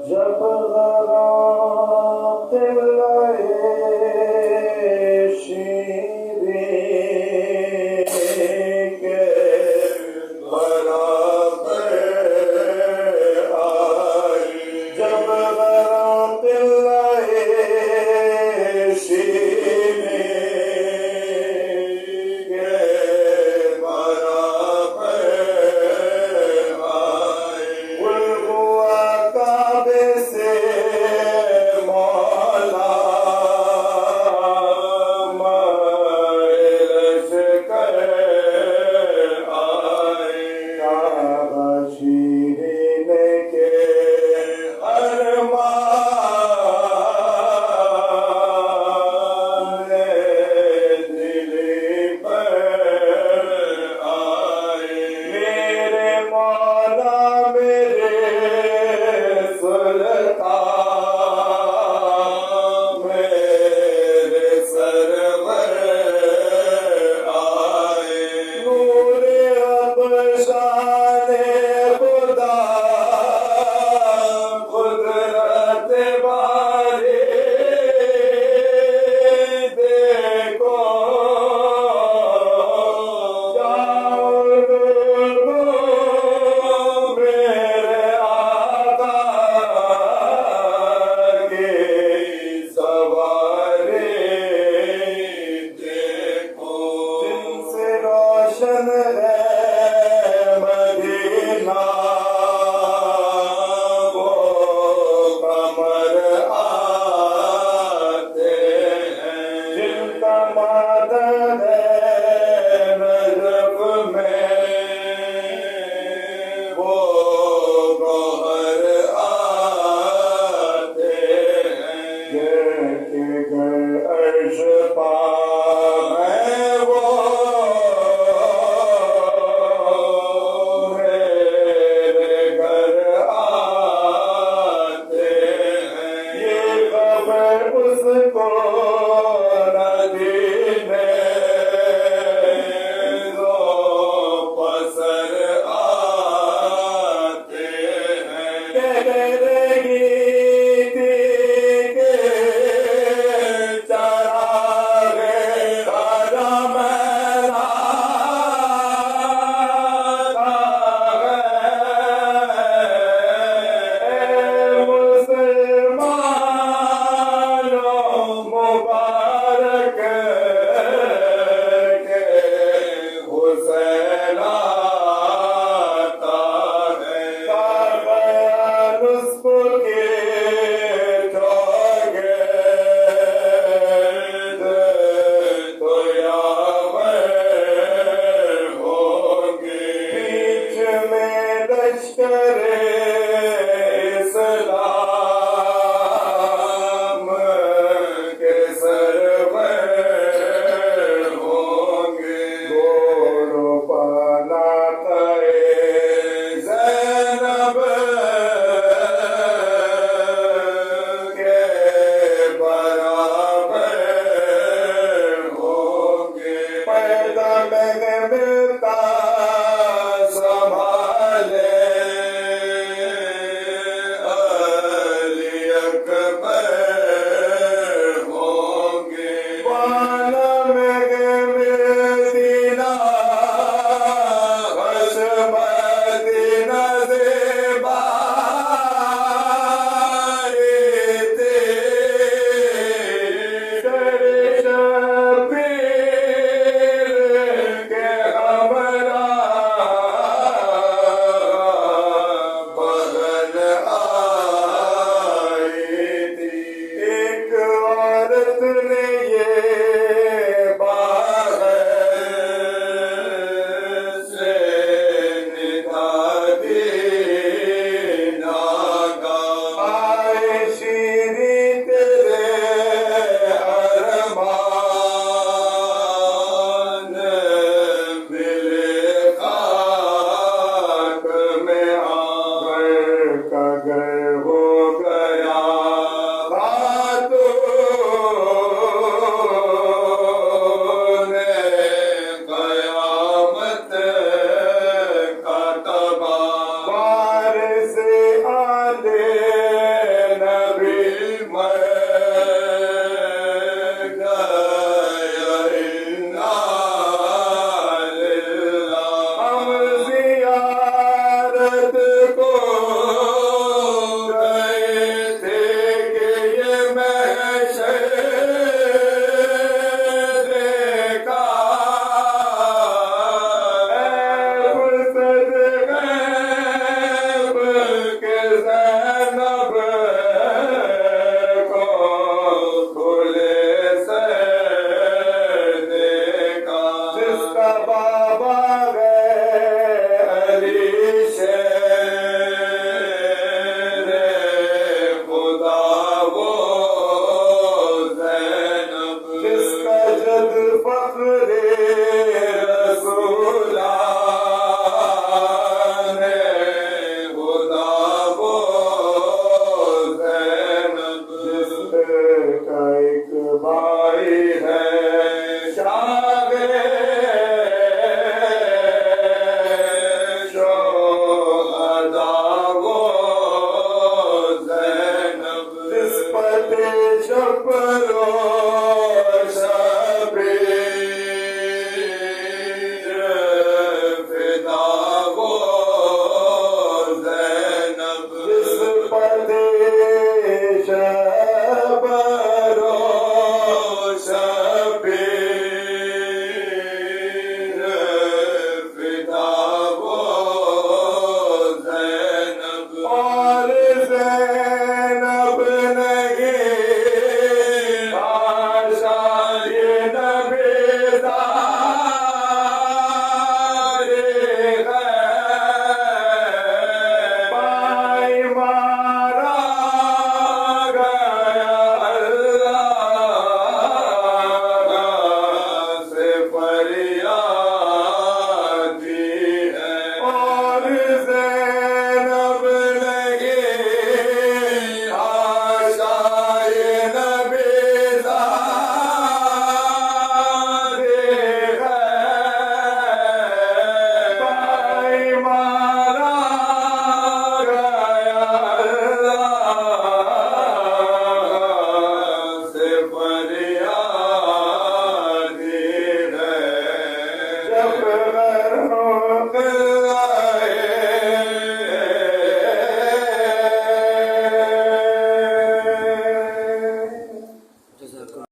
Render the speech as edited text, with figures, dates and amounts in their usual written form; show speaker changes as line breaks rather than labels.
जब गरात लहे शीरीं के बराबर आई, जब गरात लहे शीरीं के बराबर आई, कुल हुआ काबे से मौला महल कर आए, काबा शीरीन के अरमान दिल पर आए, मेरे मौला मेरे सुल्तान मेरे सरवर आए, नूरे अबशाने खुदा कुदरत वाले देखो जाओ मेरे आका के सवारे देखो, जिनसे रोशन है मदीना वो कमर आते हैं, जिनका मादन है नजफ में वो गौहर आते हैं, के घर अर्श पाक है वो मेरे घर आते हैं, ये खबर उसको नदी में दो पसर आते हैं, कह रही थी के चरागे हरम मुसलमानों मुबारक के हुसैन आता है, काबा उसको के चौगे तो यावर होंगे, बीच में लश्कर